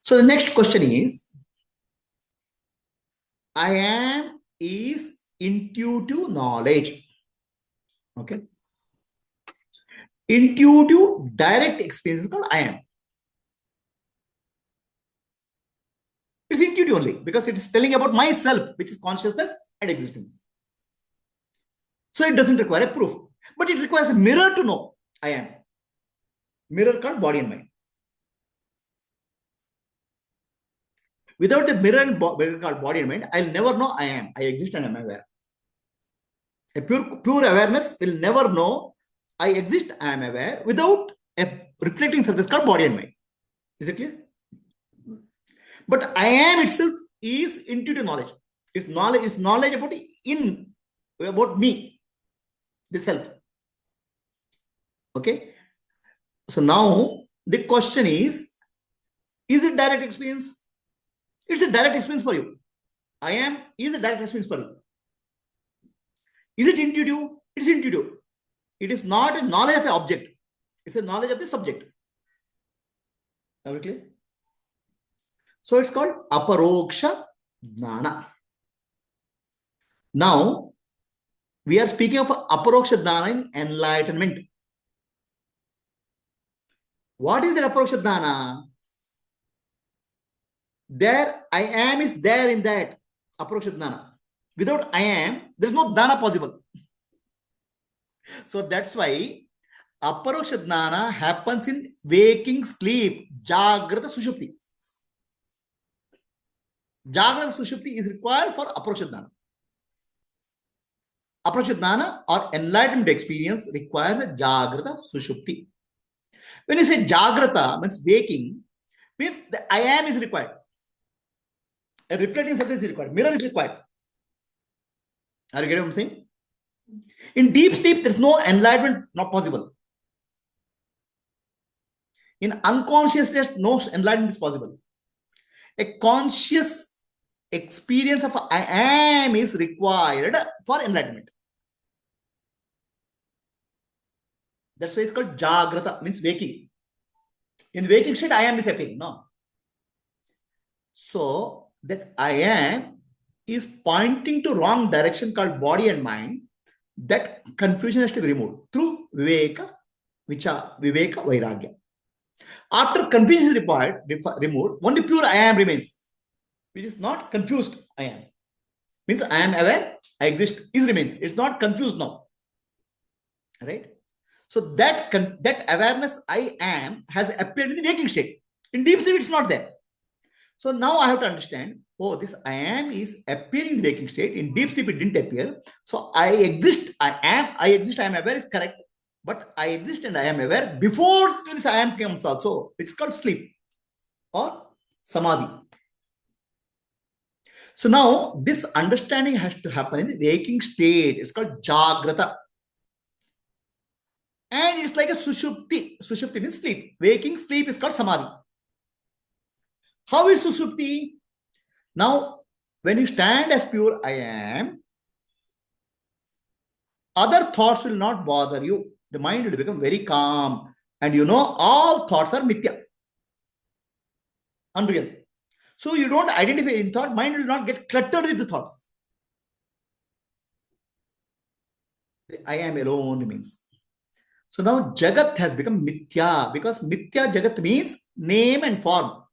So the next question is, I am is intuitive knowledge. Okay. Intuitive direct experience is called I am. It's intuitive only because it is telling about myself, which is consciousness and existence. So it doesn't require a proof, but it requires a mirror to know I am. Mirror called body and mind. Without the mirror called body and mind, I'll never know I am. I exist and I'm aware. A pure awareness will never know I exist, I am aware, without a reflecting surface called body and mind. Is it clear? But I am itself is intuitive knowledge. It's knowledge about me, the self. Okay. So now the question is it direct experience? It's a direct experience for you. I am is a direct experience for you. Is it intuitive? It's intuitive. It is not a knowledge of an object. It's a knowledge of the subject. Okay? So it's called aparoksha jnana. Now, we are speaking of aparoksha jnana in enlightenment. What is that aparoksha jnana? There, I am is there in that aparoksha jnana. Without I am, there is no jnana possible. So that's why aparoksha jnana happens in waking sleep, jagrata sushupti. Jagrata sushupti is required for aparoksha jnana. Aparoksha jnana or enlightenment experience requires a jagrata sushupti. When you say jagrata, means waking, means the I am is required. A reflecting surface is required. Mirror is required. Are you getting what I'm saying? In deep sleep, there is no enlightenment not possible. In unconsciousness, no enlightenment is possible. A conscious experience of I am is required for enlightenment. That's why it's called jagrata, means waking. In waking state, I am is appearing. No. So that I am is pointing to wrong direction called body and mind. That confusion has to be removed through viveka, vichara, viveka, vairagya. After confusion is removed, only pure I am remains, which is not confused I am. Means I am aware, I exist, is remains. It's not confused now. Right? So that awareness I am has appeared in the waking state. In deep sleep, it's not there. So now I have to understand, oh, this I am is appearing in the waking state. In deep sleep, it didn't appear. So I exist, I exist, I am aware is correct. But I exist and I am aware before this I am comes also. It's called sleep or samadhi. So now this understanding has to happen in the waking state. It's called jagrata. And it's like a sushupti. Sushupti means sleep. Waking sleep is called samadhi. How is sushupti? Now, when you stand as pure I am, other thoughts will not bother you. The mind will become very calm. And you know, all thoughts are mithya. Unreal. So you don't identify in thought, mind will not get cluttered with the thoughts. I am alone remains. So now Jagat has become mithya, because mithya Jagat means name and form.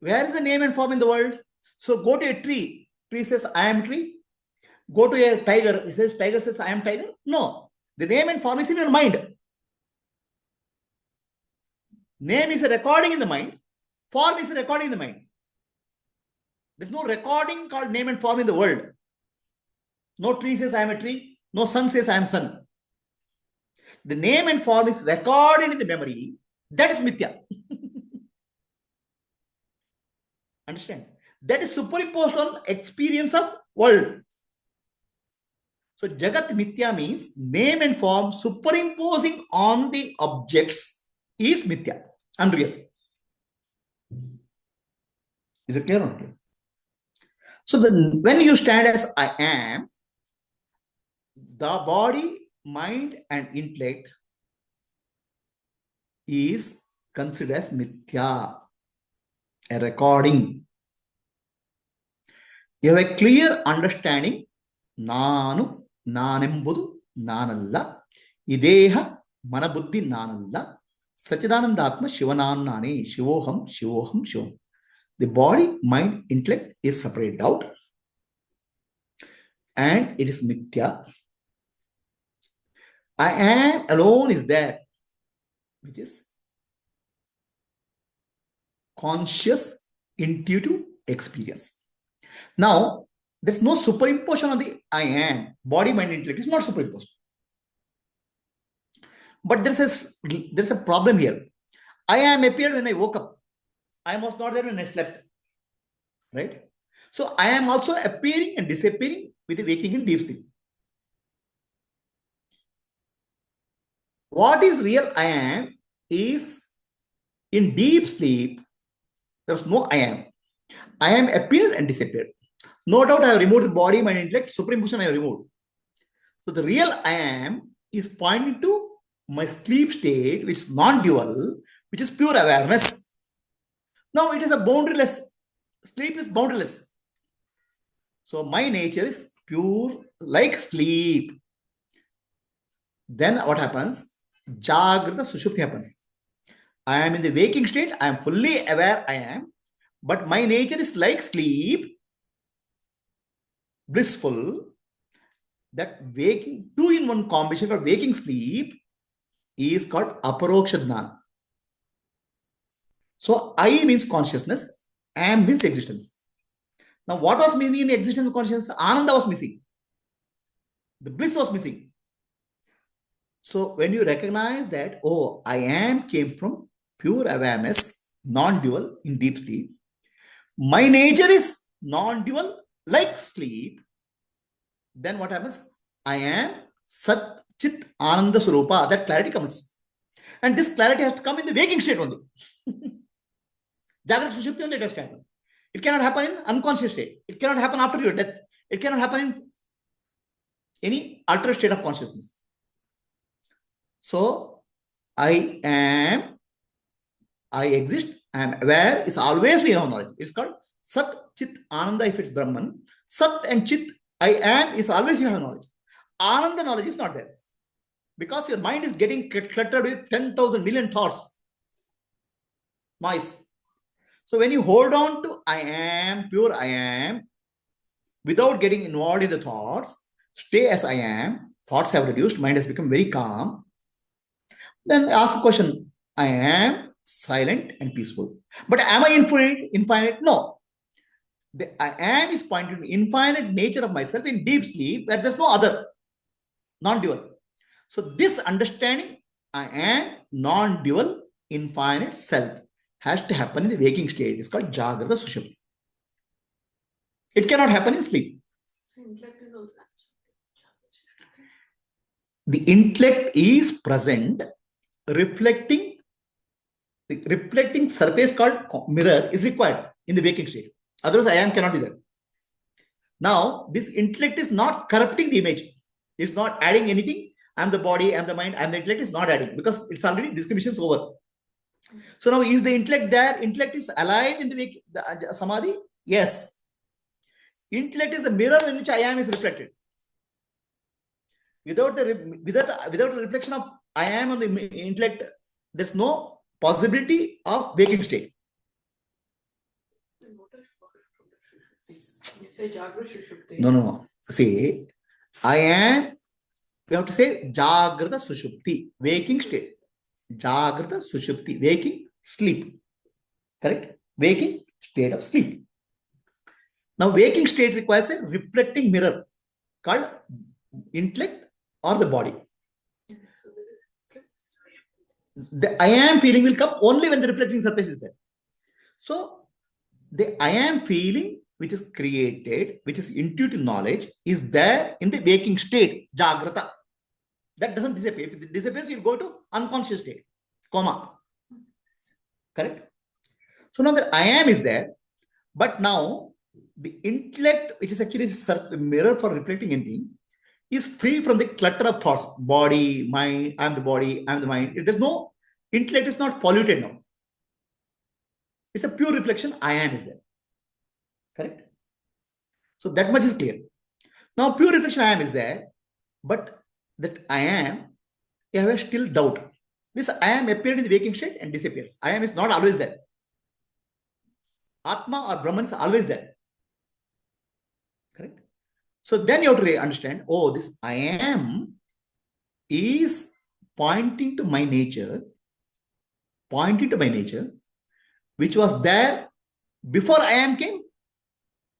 Where is the name and form in the world? So go to a tree. Tree says, I am tree. Go to a tiger. It says, tiger says, I am tiger. No. The name and form is in your mind. Name is a recording in the mind. Form is a recording in the mind. There's no recording called name and form in the world. No tree says, I am a tree. No sun says, I am sun. The name and form is recorded in the memory. That is mithya. Understand? That is superimposed on experience of world. So Jagat Mithya means name and form superimposing on the objects is Mithya, unreal. Is it clear or not? So when you stand as I am, the body, mind and intellect is considered as mithya, a recording. You have a clear understanding. Nanu, nanembudu, nanalla, ideha, manabuddhi, nanalla, Sachidananda Atma, Shivanannani, Shivoham, Shivoham, Shivam. The body, mind, intellect is separated out and it is mithya. I am alone is there, which is conscious, intuitive experience. Now, there's no superimposition on the I am, body, mind, intellect is not superimposed. But there's a problem here. I am appeared when I woke up. I was not there when I slept. Right? So I am also appearing and disappearing with the waking and deep sleep. What is real I am is in deep sleep, there's no I am. I am appeared and disappeared. No doubt I have removed the body, mind, intellect, superimposition I have removed. So the real I am is pointing to my sleep state, which is non-dual, which is pure awareness. Now it is a boundaryless. Sleep is boundaryless. So my nature is pure like sleep. Then what happens? Jagrata Sushupti happens. I am in the waking state. I am fully aware I am. But my nature is like sleep, blissful. That waking, two in one combination called waking sleep is called Aparoksha Jnana. So I means consciousness, am means existence. Now what was missing in existence of consciousness? Ananda was missing. The bliss was missing. So when you recognize that, oh, I am came from pure awareness, non-dual in deep sleep. My nature is non-dual like sleep. Then what happens? I am Sat Chit Ananda Swarupa. That clarity comes. And this clarity has to come in the waking state only. Jagrata Sushupti only it has to happen. It cannot happen in unconscious state. It cannot happen after your death. It cannot happen in any altered state of consciousness. So, I am, I exist, I am aware, is always we have knowledge. It's called Sat Chit Ananda if it's Brahman. Sat and Chit, I am, is always you have knowledge. Ananda knowledge is not there. Because your mind is getting cluttered with 10,000 million thoughts. Noise. So when you hold on to I am, pure I am, without getting involved in the thoughts, stay as I am, thoughts have reduced, mind has become very calm. Then ask the question, I am silent and peaceful. But am I infinite? Infinite? No. The I am is pointing to the infinite nature of myself in deep sleep where there's no other, non-dual. So this understanding, I am non-dual, infinite self has to happen in the waking state. It's called Jagrata Sushupti. It cannot happen in sleep. The intellect is present, reflecting surface called mirror is required in the waking state. Otherwise, I am cannot be there. Now, this intellect is not corrupting the image. It's not adding anything. I'm the body, I'm the mind, I'm the intellect is not adding because it's already discrimination is over. So now is the intellect there? Intellect is alive in the samadhi? Yes. Intellect is the mirror in which I am is reflected. Without the reflection of I am on the intellect, there's no possibility of waking state. You say Jagrata Sushupti. No. See, I am, we have to say Jagrata Sushupti, waking state. Jagrata Sushupti, waking sleep. Correct? Waking state of sleep. Now, waking state requires a reflecting mirror called intellect or the body. The I am feeling will come only when the reflecting surface is there. So, the I am feeling which is created, which is intuitive knowledge, is there in the waking state, Jagrata. That doesn't disappear. If it disappears, you go to unconscious state, coma. Correct? So now the I am is there, but now the intellect, which is actually a mirror for reflecting anything, is free from the clutter of thoughts. Body, mind, I'm the body, I'm the mind. If there's no, intellect is not polluted now. It's a pure reflection. I am is there. Correct? So that much is clear. Now, pure reflection I am is there, but that I am, you have a still doubt. This I am appeared in the waking state and disappears. I am is not always there. Atma or Brahman is always there. Correct? So then you have to understand, oh, this I am is pointing to my nature, which was there before I am came,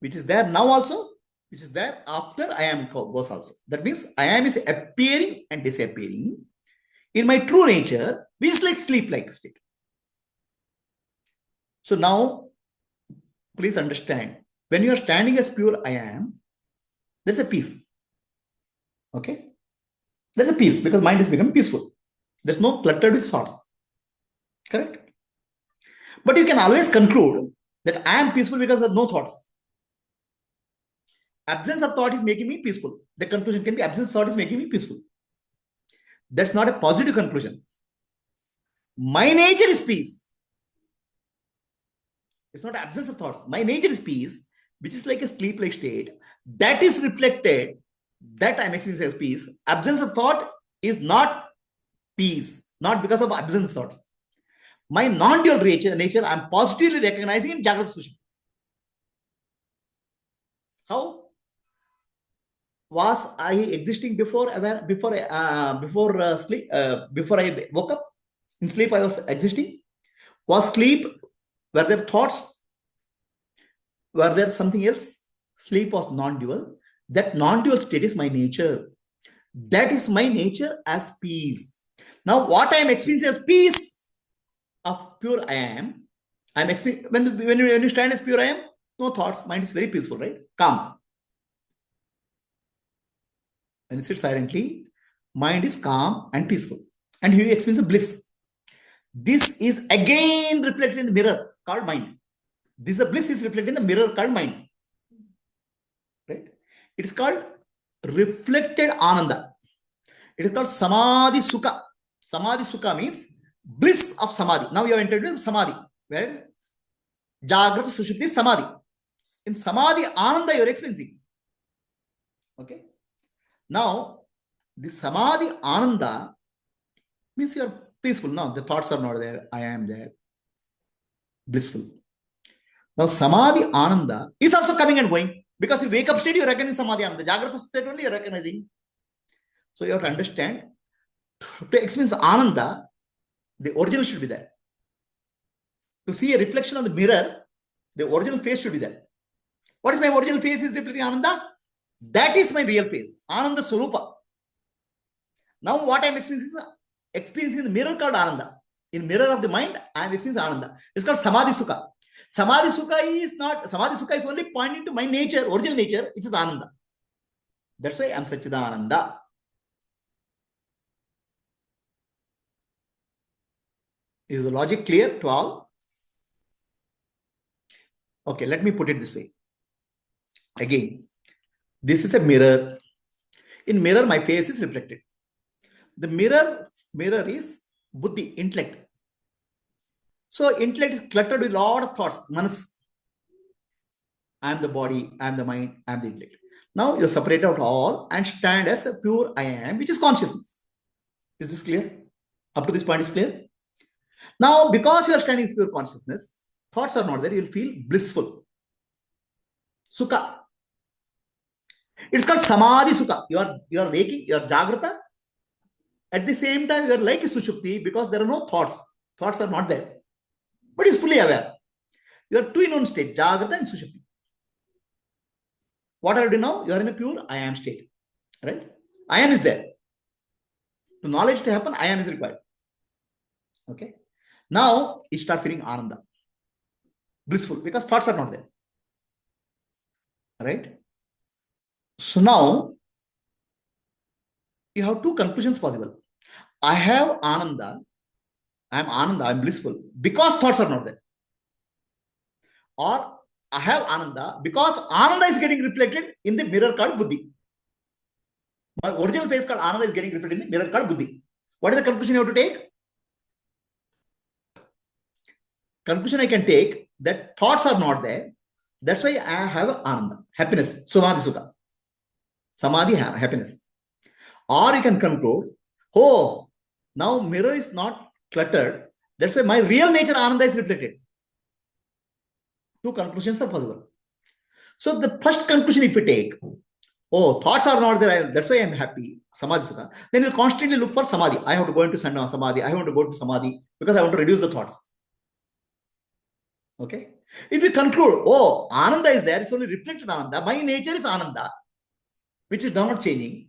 which is there now also, which is there after I am goes also. That means I am is appearing and disappearing in my true nature, which is like sleep-like state. So now, please understand, when you are standing as pure I am, there's a peace. Okay? There's a peace because mind is becoming peaceful. There's no cluttered with thoughts. Correct? But you can always conclude that I am peaceful because of no thoughts. Absence of thought is making me peaceful. The conclusion can be absence of thought is making me peaceful. That's not a positive conclusion. My nature is peace. It's not absence of thoughts. My nature is peace, which is like a sleep-like state. That is reflected, that I'm experiencing as peace. Absence of thought is not peace, not because of absence of thoughts. My non-dual nature, I'm positively recognizing in Jagrata Sushupti. How was I existing before sleep? Before I woke up, in sleep I was existing. Was sleep? Were there thoughts? Were there something else? Sleep was non-dual. That non-dual state is my nature. That is my nature as peace. Now, what I am experiencing as peace of pure I am, I'm experiencing when you stand as pure I am, no thoughts, mind is very peaceful, right? Calm. When you sit silently, mind is calm and peaceful, and you experience bliss. This is again reflected in the mirror called mind. This bliss is reflected in the mirror called mind. Right? It is called reflected ananda. It is called samadhi sukha. Samadhi sukha means bliss of samadhi. Now you have entered into samadhi, where Jagrata Sushupti is samadhi. In samadhi ananda you are experiencing. Okay. Now the samadhi ananda means you are peaceful. Now the thoughts are not there. I am there. Blissful. Now samadhi ananda is also coming and going. Because you wake up state, you recognize samadhi ananda. Jagrata state only you are recognizing. So you have to understand, to experience ananda, the original should be there. To see a reflection of the mirror, the original face should be there. What is my original face is reflecting ananda? That is my real face. Ananda Swarupa. Now what I am experiencing in the mirror called ananda. In mirror of the mind, I am experiencing ananda. It's called samadhi sukha. Samadhi sukha is only pointing to my nature, original nature, which is ananda. That's why I am Satchidananda. Is the logic clear to all? Okay, let me put it this way. Again, this is a mirror. In mirror, my face is reflected. The mirror is buddhi, intellect. So intellect is cluttered with a lot of thoughts. Manas. I am the body, I am the mind, I am the intellect. Now you separate out all and stand as a pure I am, which is consciousness. Is this clear? Up to this point is clear? Now, because you are standing in pure consciousness, thoughts are not there, you will feel blissful. Sukha. It's called samadhi sukha. You are waking, you are jagrata. At the same time, you are like a sushupti because there are no thoughts. Thoughts are not there. But you are fully aware. You are two in one state, jagrata and sushupti. What are you doing now? You are in a pure I am state. Right? I am is there. To knowledge to happen, I am is required. Okay? Now, you start feeling ananda. Blissful, because thoughts are not there. Right? So now, you have two conclusions possible. I have ananda, I am blissful, because thoughts are not there. Or I have ananda, because ananda is getting reflected in the mirror called buddhi. My original face called ananda is getting reflected in the mirror called buddhi. What is the conclusion you have to take? conclusion I can take that thoughts are not there. That's why I have ananda, happiness, samadhi sukha. Samadhi, happiness. Or you can conclude, oh, now mirror is not cluttered. That's why my real nature ananda is reflected. Two conclusions are possible. So the first conclusion, if we take, oh, thoughts are not there, that's why I'm happy, samadhi sukha, then you'll constantly look for samadhi. I have to go into samadhi, I want to go to samadhi because I want to reduce the thoughts. Okay. If you conclude, oh, ananda is there, it's only reflected ananda, my nature is ananda, which is not changing,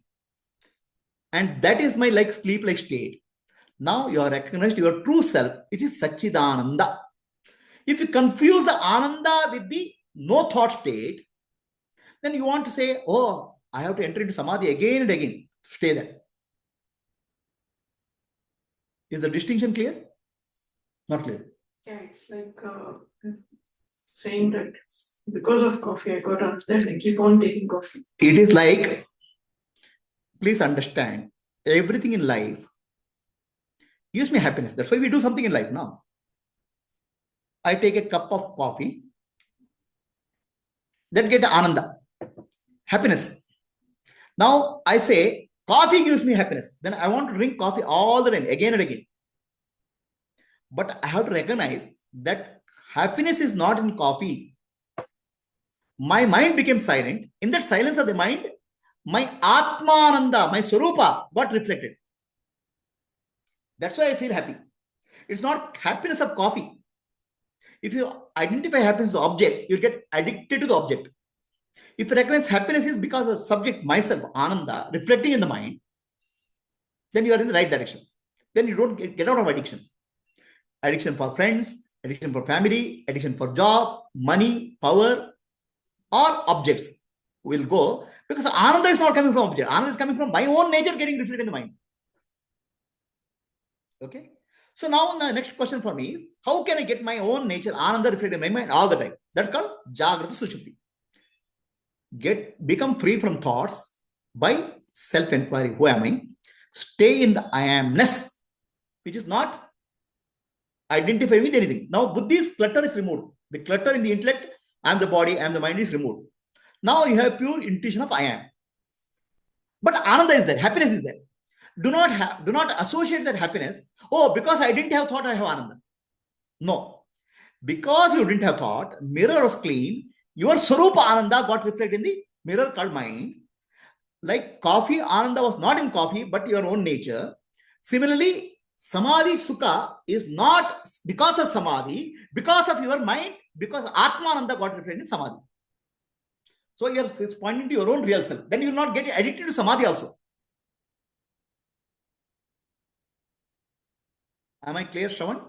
and that is my like sleep-like state. Now you are recognized your true self, which is Satchidananda. If you confuse the ananda with the no thought state, then you want to say, oh, I have to enter into samadhi again and again. Stay there. Is the distinction clear? Not clear. Yeah, it's like saying that because of coffee, I got up, then I keep on taking coffee. It is like, please understand, everything in life gives me happiness. That's why we do something in life now. I take a cup of coffee, then get ananda, happiness. Now I say, coffee gives me happiness. Then I want to drink coffee all the time, again and again. But I have to recognize that happiness is not in coffee. My mind became silent. In that silence of the mind, my Atma Ananda, my Swarupa got reflected. That's why I feel happy. It's not happiness of coffee. If you identify happiness as the object, you'll get addicted to the object. If you recognize happiness is because of subject, myself, Ananda, reflecting in the mind, then you are in the right direction. Then you don't get out of addiction. Addiction for friends, addiction for family, addiction for job, money, power, or objects will go, because Ananda is not coming from object. Ananda is coming from my own nature getting reflected in the mind. Okay. So now the next question for me is, how can I get my own nature, Ananda, reflected in my mind all the time? That's called Jagrata Sushupti. Become free from thoughts by self-enquiry. Who am I? Stay in the I amness, which is not identify with anything. Now Buddhi's clutter is removed. The clutter in the intellect, I am the body, I am the mind is removed. Now you have pure intuition of I am. But Ananda is there, happiness is there. Do not associate that happiness. Oh, because I didn't have thought, I have Ananda. No. Because you didn't have thought, mirror was clean, your Swarupa Ananda got reflected in the mirror called mind. Like coffee, Ananda was not in coffee, but your own nature. Similarly, Samadhi Sukha is not because of Samadhi, because of your mind, because Atma Ananda got reflected in Samadhi. So it's pointing to your own real self. Then you will not get addicted to Samadhi also. Am I clear, Shravan?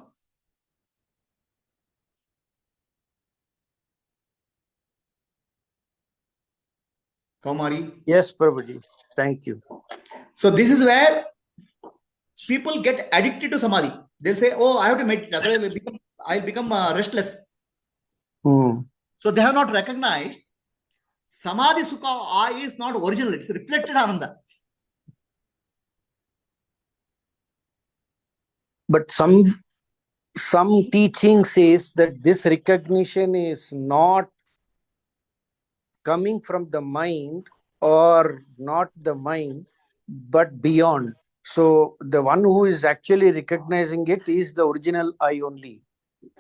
Kaumari? Yes, Prabhuji. Thank you. So this is where people get addicted to Samadhi. They'll say, oh, I have to meditate, otherwise I'll become restless. So they have not recognized Samadhi Sukha I is not original, it's reflected Ananda. But some teaching says that this recognition is not coming from the mind or not the mind, but beyond. So the one who is actually recognizing it is the original I only.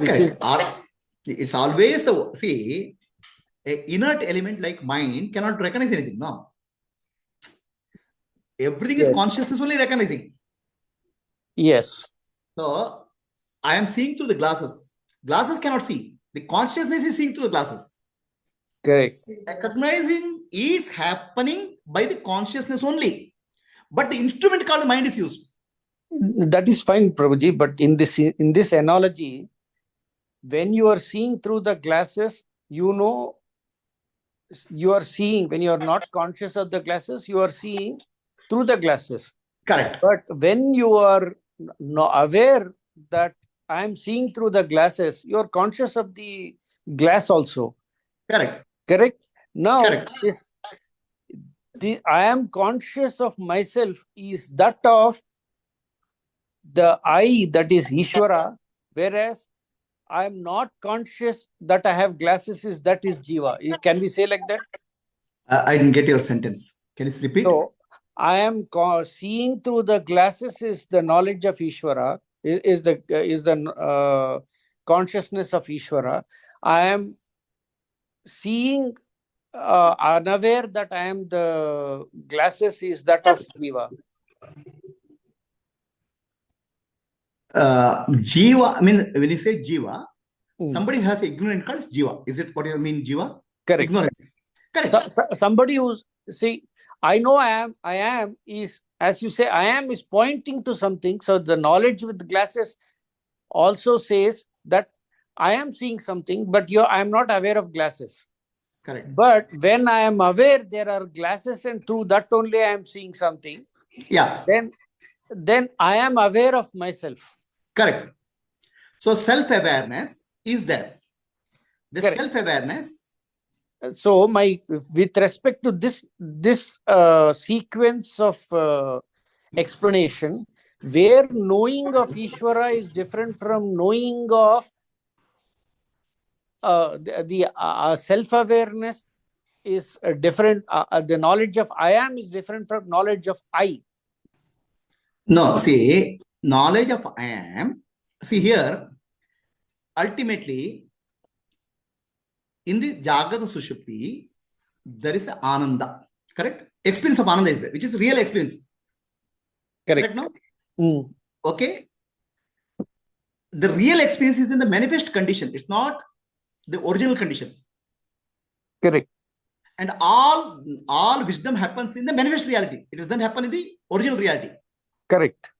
It's always the, see, an inert element like mind cannot recognize anything, no? Everything is consciousness only recognizing. Yes. So, I am seeing through the glasses. Glasses cannot see. The consciousness is seeing through the glasses. Correct. Recognizing is happening by the consciousness only. But the instrument called mind is used. That is fine, Prabhuji. But in this analogy, when you are seeing through the glasses, you know you are seeing. When you are not conscious of the glasses, you are seeing through the glasses. Correct. But when you are aware that I am seeing through the glasses, you are conscious of the glass also. Correct. Correct. Now, correct. I am conscious of myself is that of the I, that is Ishvara, whereas I am not conscious that I have glasses that is jiva. Can we say like that? I didn't get your sentence. Can you repeat? So I am seeing through the glasses is the knowledge of Ishvara, is the consciousness of Ishvara. I am seeing unaware that I am the glasses is that of jiva. Jiva, I mean, when you say jiva, Mm. somebody has ignorant called jiva. Is it what you mean, jiva? Correct. Ignorance. Correct. Somebody who's, see, I know I am is, as you say, I am is pointing to something. So the knowledge with the glasses also says that I am seeing something, but I am not aware of glasses. Correct. But when I am aware there are glasses and through that only I am seeing something, Yeah. then I am aware of myself. Correct. So self-awareness is there. The Correct. self-awareness. So with respect to this sequence of explanation, where knowing of Ishvara is different from knowing of the self-awareness is different. The knowledge of I am is different from knowledge of I. No, see, knowledge of I am. See here, ultimately, in the Jagrata Sushupti, there is Ananda. Correct? Experience of Ananda is there, which is real experience. Correct. No? Mm. Okay. The real experience is in the manifest condition. It's not the original condition. Correct. And all wisdom happens in the manifest reality. It doesn't happen in the original reality. Correct.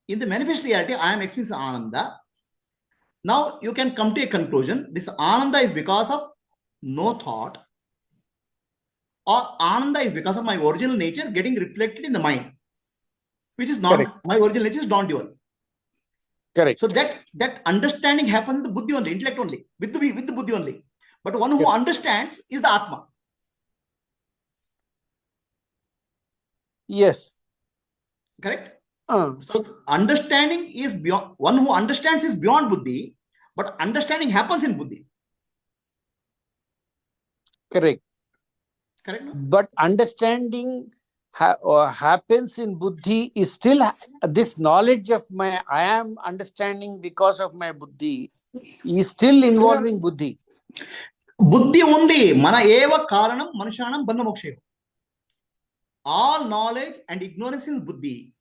In the manifest reality, I am experiencing Ananda. Now you can come to a conclusion. This Ananda is because of no thought, or Ananda is because of my original nature getting reflected in the mind, which is not Correct. my original nature is non-dual. Correct. So that understanding happens in the buddhi only, intellect only, with the buddhi only. But one who understands is the Atma. Yes. Correct? So understanding is beyond, one who understands is beyond buddhi, but understanding happens in buddhi. Correct. Correct? No? But understanding happens in buddhi is still this knowledge of my I am understanding because of my buddhi is still involving buddhi. Buddhi only. Mana eva karanam manushanam bandha moksha. All knowledge and ignorance is buddhi.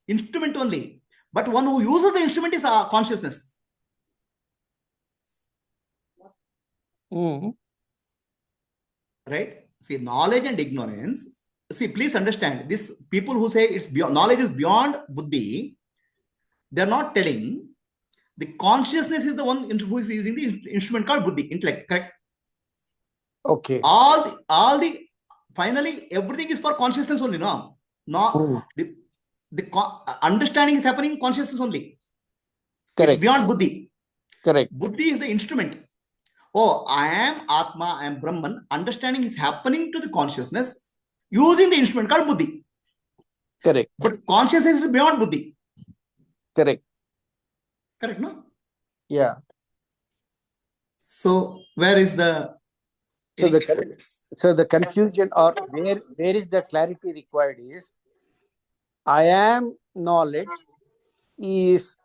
Instrument only. But one who uses the instrument is consciousness. Mm. Right? See, knowledge and ignorance. See, please understand this. People who say it's beyond, knowledge is beyond buddhi, they're not telling the consciousness is the one who is using the instrument called buddhi, intellect. Correct? Okay. All the finally everything is for consciousness only. No, the understanding is happening in consciousness only. Correct. It's beyond buddhi. Correct. Buddhi is the instrument. Oh, I am Atma, I am Brahman. Understanding is happening to the consciousness using the instrument called buddhi. Correct. But consciousness is beyond buddhi. Correct. Correct, no? Yeah. So where is the so the confusion, or where is the clarity required is I am knowledge is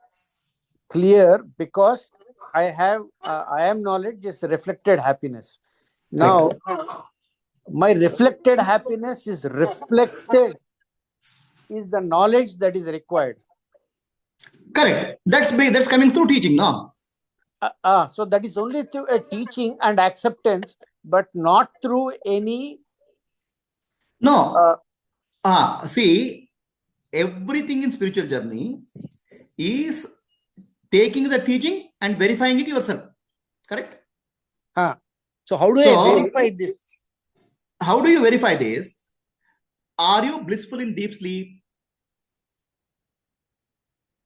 clear because I am knowledge is reflected happiness. Now my reflected happiness is reflected is the knowledge that is required. Correct. That's coming through teaching, no? So that is only through a teaching and acceptance, but not through any. No. See, everything in spiritual journey is taking the teaching and verifying it yourself. Correct? So how do I verify this? How do you verify this? Are you blissful in deep sleep?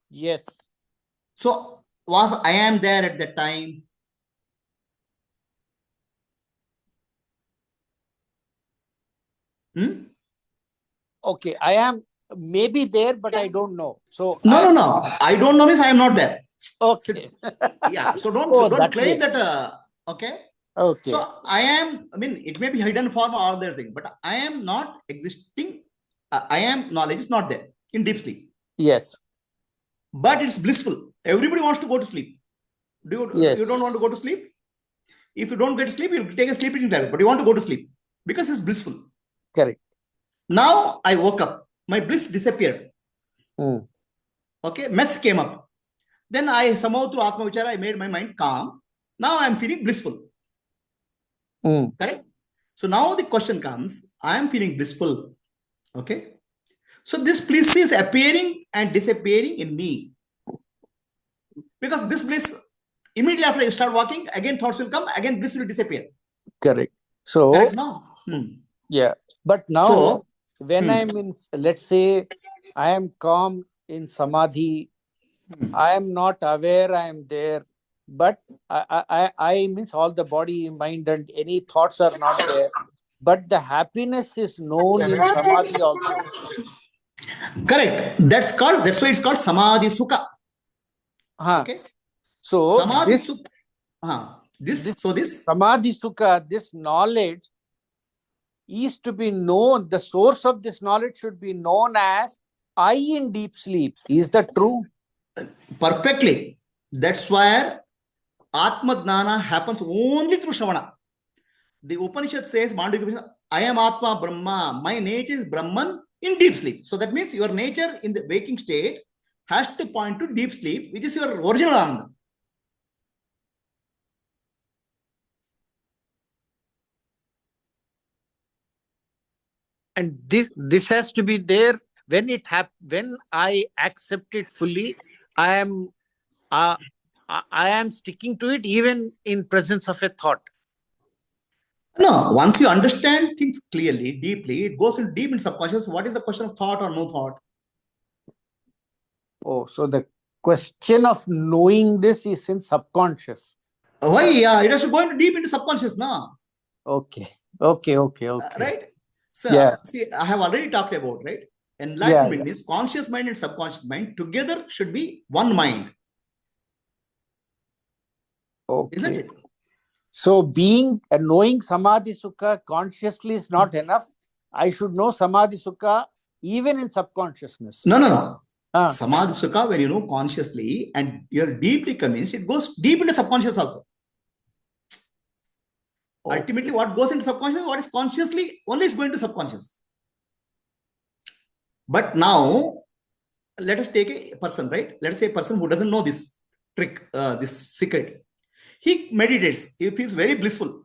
Yes. So was I am there at that time? Okay, I am maybe there, but I don't know. So no. I don't know means I am not there. Okay. Yeah. So don't Oh, that claim way. that. Okay. Okay. So I am. I mean, it may be hidden form or all those things, but I am not existing. I am knowledge is not there in deep sleep, Yes. but it's blissful. Everybody wants to go to sleep. You Yes. don't want to go to sleep? If you don't get sleep, you take a sleeping tablet, but you want to go to sleep because it's blissful. Correct. Now I woke up. My bliss disappeared. Mm. Okay, mess came up. Then I somehow through Atma Vichara, I made my mind calm. Now I'm feeling blissful. Mm. Correct? So now the question comes, I am feeling blissful. Okay. So this bliss is appearing and disappearing in me. Because this bliss, immediately after I start walking, again thoughts will come, again bliss will disappear. Correct. So, Correct now? yeah. But now, So, when I'm in, let's say, I am calm in samadhi, I am not aware I am there, but I means all the body, mind, and any thoughts are not there. But the happiness is known in samadhi also. correct. That's why it's called Samadhi Sukha. Okay. So Samadhi this Sukha. This samadhi sukha, this knowledge is to be known. The source of this knowledge should be known as I in deep sleep. Is that true? perfectly. That's why Atma Jnana happens only through Shravana. The Upanishad says, I am Atma Brahma. My nature is Brahman in deep sleep. So that means your nature in the waking state has to point to deep sleep, which is your original Ananda. And this has to be there when when I accept it fully. I am sticking to it even in presence of a thought. No, once you understand things clearly, deeply, it goes in deep in subconscious. What is the question of thought or no thought? Oh, so the question of knowing this is in subconscious. Why? Yeah, it has to go into deep into subconscious now. Okay. Right? So, yeah. See, I have already talked about, right? Enlightenment means conscious mind and subconscious mind together should be one mind. Okay. Isn't it? So knowing Samadhi Sukha consciously is not enough. I should know Samadhi Sukha even in subconsciousness. No. Samadhi Sukha, when you know consciously and you're deeply convinced, it goes deep into subconscious also. Okay. Ultimately, what goes into subconscious, what is consciously, only is going to subconscious. But now, let us take a person, right? Let us say a person who doesn't know this trick, this secret. He meditates. He feels very blissful.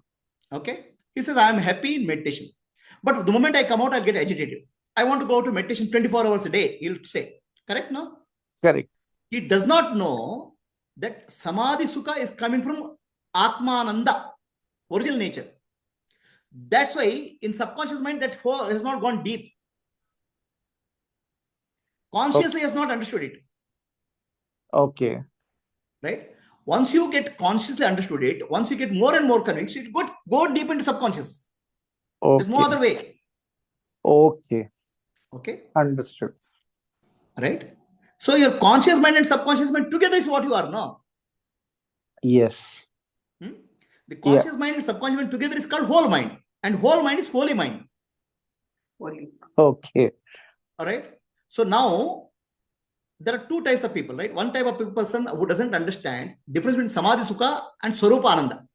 Okay. He says, I am happy in meditation. But the moment I come out, I'll get agitated. I want to go to meditation 24 hours a day, he'll say. Correct, no? Correct. He does not know that Samadhi Sukha is coming from Atmananda, original nature. That's why in subconscious mind, that has not gone deep. Consciously has not understood it. Okay. Right? Once you get consciously understood it, once you get more and more convinced, it go deep into subconscious. Okay. There's no other way. Okay. Okay. Understood. Right? So your conscious mind and subconscious mind together is what you are now. Yes. The conscious mind and subconscious mind together is called whole mind. And whole mind is holy mind. Okay. All right. So now there are two types of people, right? One type of person who doesn't understand difference between Samadhi Sukha and Swarupa Ananda.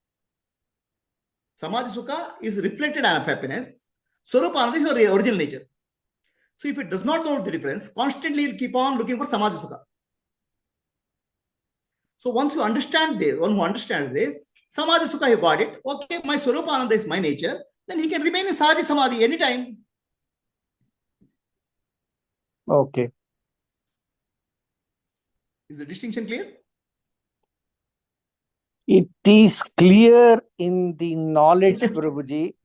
Samadhi Sukha is reflected of happiness. Swarupa Ananda is your original nature. So if it does not know the difference, constantly it will keep on looking for Samadhi Sukha. So once you understand this, one who understands this, Samadhi Sukha, you got it. Okay, my Swarupa Ananda is my nature. Then he can remain in Sahaji Samadhi anytime. Okay. Is the distinction clear? It is clear in the knowledge, Prabhuji.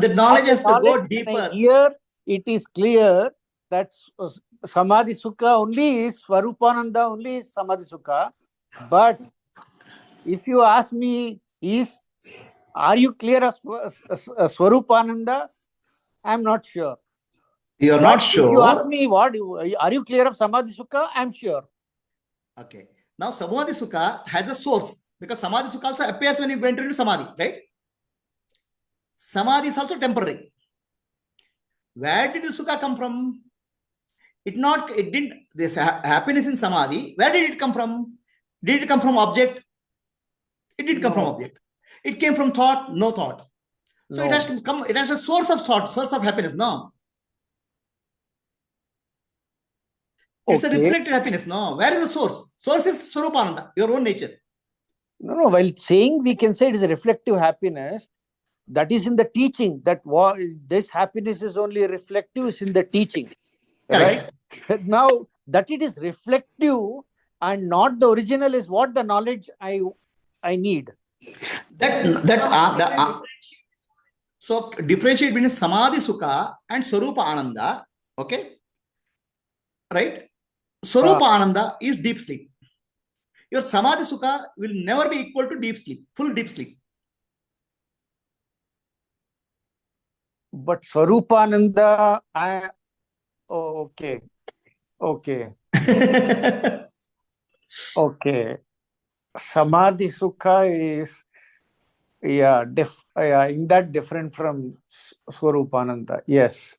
The knowledge has to go deeper. Here it is clear that Samadhi Sukha only is, Swarupananda only is Samadhi Sukha. But if you ask me, are you clear of Swarupananda? I am not sure. You're But not if you ask sure. me, are you clear of Samadhi Sukha? I'm sure. Okay. Now, Samadhi Sukha has a source because Samadhi Sukha also appears when you enter into Samadhi, right? Samadhi is also temporary. Where did the Sukha come from? It didn't, this happiness in Samadhi, where did it come from? Did it come from object? It didn't come from No. object. It came from thought, no thought. So it No. has to come, it has a source of thought, source of happiness. No. It's a Okay. reflected happiness. No. Where is the source? Source is Swarupananda, your own nature. No. While saying we can say it is a reflective happiness, that is in the teaching. That this happiness is only reflective is in the teaching. Correct. Right? Now, that it is reflective and not the original is what the knowledge I need. So differentiate between Samadhi Sukha and Swarupa Ananda. Okay. Right? Swarupa Ananda is deep sleep. Your Samadhi Sukha will never be equal to deep sleep, full deep sleep. But Swarupananda, okay. Okay. Samadhi Sukha is, in that different from Swarupananda. Yes.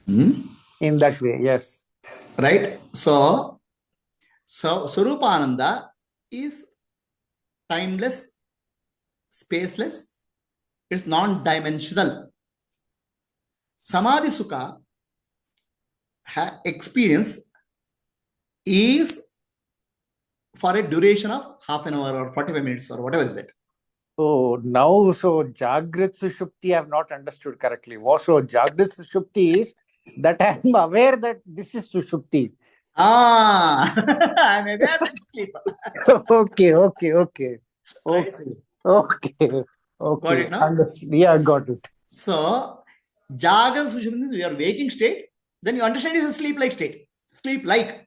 In that way, yes. Right? So Swarupananda is timeless, spaceless, it's non-dimensional. Samadhi Sukha experience is for a duration of half an hour or 45 minutes or whatever is it. Oh, now, so Jagrat Sushupti I have not understood correctly. So Jagrat Sushupti is that I am aware that this is Sushupti. I'm aware that sleep. Okay. Got it now? Understood. Yeah, got it. So, Jagan Sushupti means we are waking state, then you understand it is a sleep-like state. Sleep-like.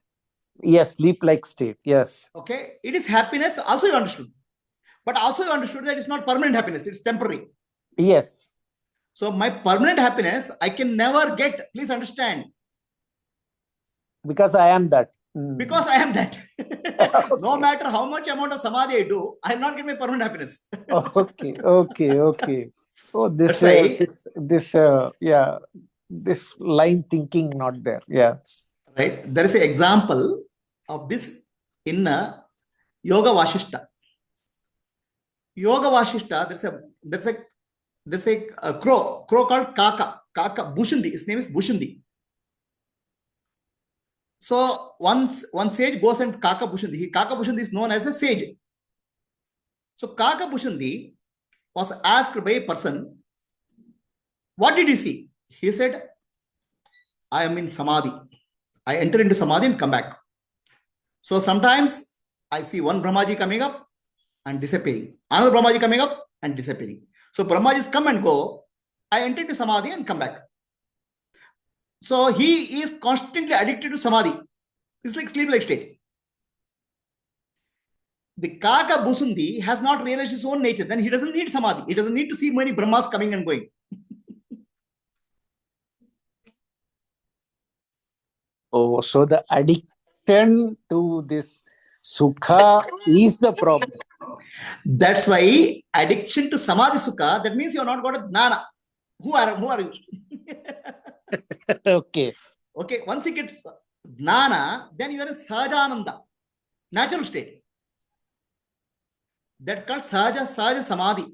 Yes, sleep-like state. Yes. Okay. It is happiness, also you understood. But also you understood that it's not permanent happiness, it's temporary. Yes. So, my permanent happiness, I can never get, please understand. Because I am that. Because I am that. No matter how much amount of samadhi I do, I will not get my permanent happiness. Okay. Oh, this line thinking not there. Yeah. Right. There is an example of this in Yoga Vashishta. Yoga Vashishta, there's a crow called Kaka Bushundi. His name is Bushundi. So one sage goes and Kaka Bushundi. Kaka Bushundi is known as a sage. So Kaka Bushundi was asked by a person, what did you see? He said, I am in Samadhi. I enter into Samadhi and come back. So sometimes I see one Brahmaji coming up and disappearing. Another Brahmaji coming up and disappearing. So Brahmajis come and go. I enter into Samadhi and come back. So he is constantly addicted to Samadhi. It's like sleep-like state. The Kaka Busundi has not realized his own nature. Then he doesn't need Samadhi. He doesn't need to see many Brahmas coming and going. Oh, so the addiction to this Sukha is the problem. That's why addiction to Samadhi Sukha, that means you are not got a Jnana. Who are you? Okay. Once you get Jnana, then you are in Sahajananda, natural state. That's called Sahaja Samadhi.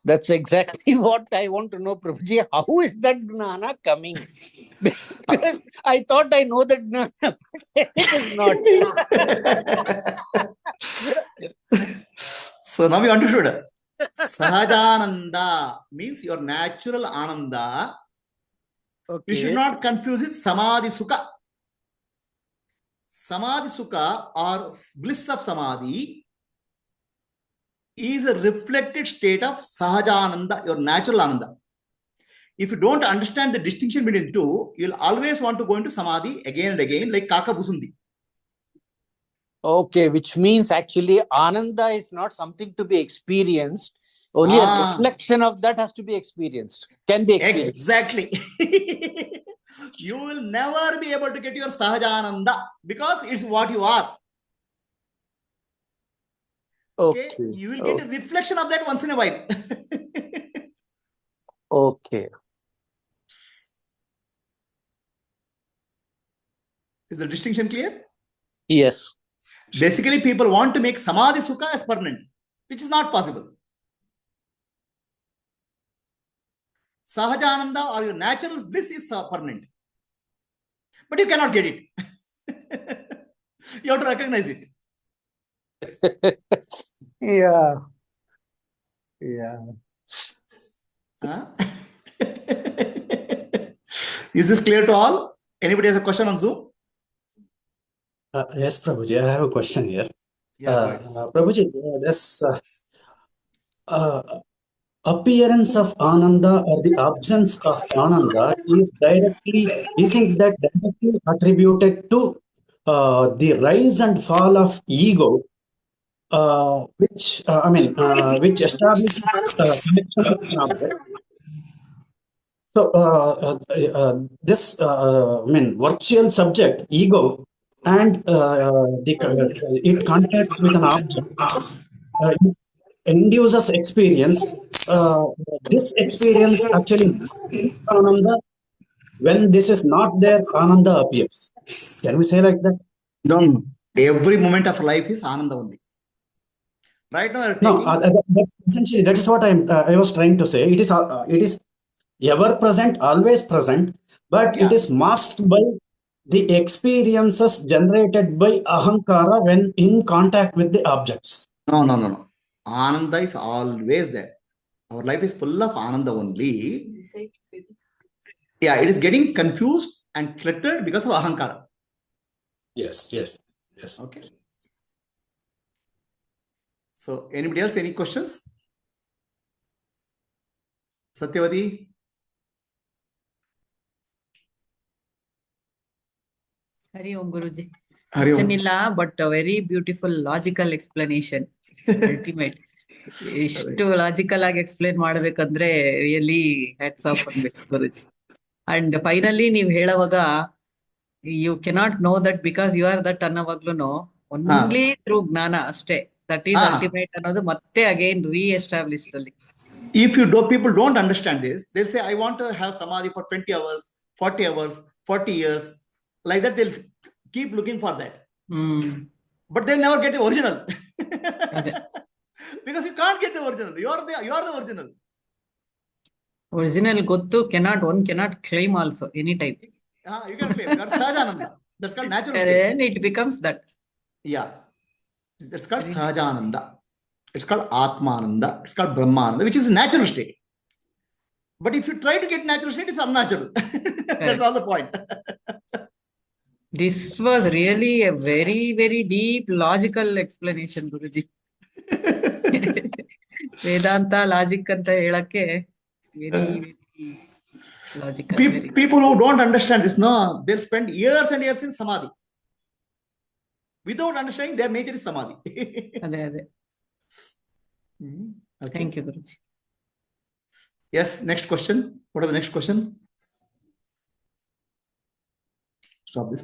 That's exactly what I want to know, Prabhuji. How is that Jnana coming? I thought I know that Jnana, but it is not. So now we understood. Sahajananda means your natural Ananda. Okay. You should not confuse it Samadhi Sukha. Samadhi Sukha or bliss of Samadhi is a reflected state of Sahajananda, your natural Ananda. If you don't understand the distinction between the two, you'll always want to go into Samadhi again and again, like Kaka Busundi. Okay, which means actually Ananda is not something to be experienced. Only a reflection of that has to be experienced, can be experienced. Exactly. You will never be able to get your Sahajananda because it's what you are. Okay. You will get a reflection of that once in a while. Okay. Is the distinction clear? Yes. Basically, people want to make Samadhi Sukha as permanent, which is not possible. Sahajananda or your natural bliss is permanent. But you cannot get it. You have to recognize it. Yeah. Yeah. Huh? Is this clear to all? Anybody has a question on Zoom? Yes, Prabhuji, I have a question here. Yeah, go ahead. Prabhuji, this appearance of Ananda or the absence of Ananda isn't that directly attributed to the rise and fall of ego, which establishes connection with an object. So, virtual subject, ego, and it contacts with an object, it induces experience. This experience actually Ananda. When this is not there, Ananda appears. Can we say like that? No. Every moment of life is Ananda only. Right now, you're taking... that's essentially that is what I was trying to say. It is ever present, always present, but it is masked by the experiences generated by ahankara when in contact with the objects. No. Ananda is always there. Our life is full of Ananda only. Yeah, it is getting confused and cluttered because of ahankara. Yes. Okay. So, anybody else, any questions? Satyavati? Hari Om Guruji. Hari Om. Question illa, but a very beautiful logical explanation. Ultimate. Ishtu logical ಆಗಿ explain ಮಾಡಬೇಕಂದ್ರೆ really hats off ಅನ್ಬೇಕು ಗುರುಜಿ. And finally ನೀವು ಹೇಳುವಾಗ you cannot know that because you are that ಅನ್ನೋವಾಗ್ಲೂನು only through ಜ್ಞಾನ ಅಷ್ಟೇ. That is ultimate ಅನ್ನೋದು ಮತ್ತೆ again re-established ಅಲ್ಲಿ. If people don't understand this, they'll say, I want to have samadhi for 20 hours, 40 hours, 40 years. Like that, they'll keep looking for that. But they'll never get the original. Because you can't get the original. You are the original. Original gottu one cannot claim also anytime. You can claim. That's Sahajananda. That's called natural state. Then it becomes that. Yeah. That's called Sahajananda. It's called Atmananda. It's called Brahmananda, which is a natural state. But if you try to get natural state, it's unnatural. That's all the point. This was really a very, very deep logical explanation, Guruji. Vedanta logic anta helake very, very logical. People who don't understand this, no, they'll spend years and years in samadhi. Without understanding their nature is samadhi. Ade. Okay. Thank you, Guruji. Yes, next question. What are the next question? Stop this.